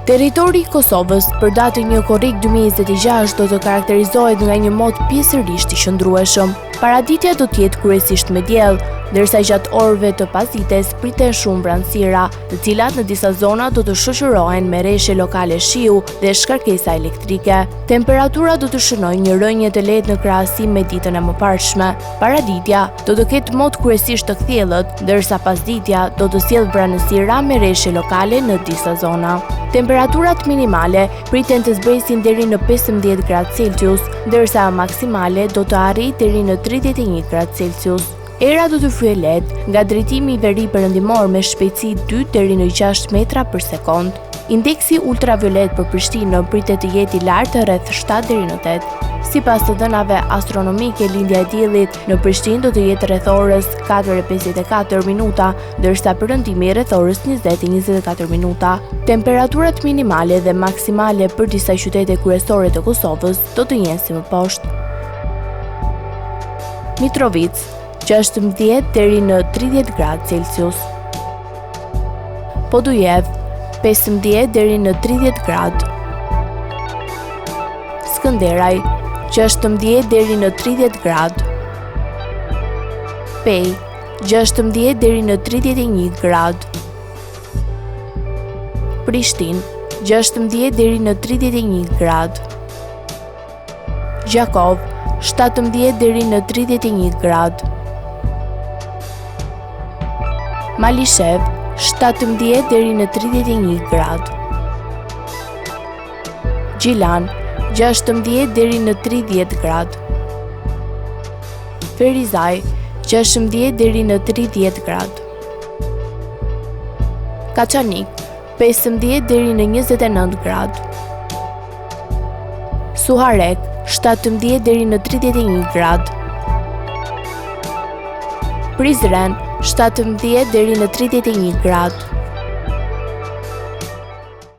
Territori i Kosovës për datën 1 korrik 2026 do të karakterizohet nga një mod pjesërisht i qëndrueshëm. Paraditja do të jetë kryesisht me diell, ndërsa gjatë orëve të pasdites priten shumë vranësira, të cilat në disa zona do të shoqërohen me rreshe lokale shiu dhe shkarkesa elektrike. Temperatura do të shënojë një rënje të lehtë në krahasim me ditën e mëparshme. Paraditja do të ketë mod kryesisht të kthjellët, ndërsa pasditja do të sjellë vranësira me rreshe lokale në disa zona. Temperaturat minimale priten të zbresin deri në 15 gradë Celsius, ndërsa maksimale do të arrijë deri në 31 gradë Celsius. Era do të fyejë lehtë nga drejtimi i veri perëndimor me shpejtësi 2 deri në 6 metra për sekond. Indeksi ultraviolet për Prishtinë pritet të jetë i lartë rreth 7 deri në 8. Sipas të dhënave astronomike, lindja e diellit në Prishtinë do të jetë rreth orës 4:54 minuta, ndërsa perëndimi rreth orës 20:24 minuta. Temperaturat minimale dhe maksimale për disa qytete kryesore të Kosovës do të jenë si më poshtë. Mitrovica 16 deri në 30 gradë Celsius. Podujev 15 deri në 30 gradë. Skënderaj 16 deri në 30 gradë. Pej 16 deri në 31 gradë. Prishtinë 16 deri në 31 gradë. Gjakov 17 deri në 31 gradë. Malishev 17 deri në 31 gradë. Gjilan 16 deri në 30 gradë. Ferizaj 16 deri në 30 gradë. Kaçanik 15 deri në 29 gradë. Suharek 17 deri në 31 gradë. Prizren 17 deri në 31 gradë.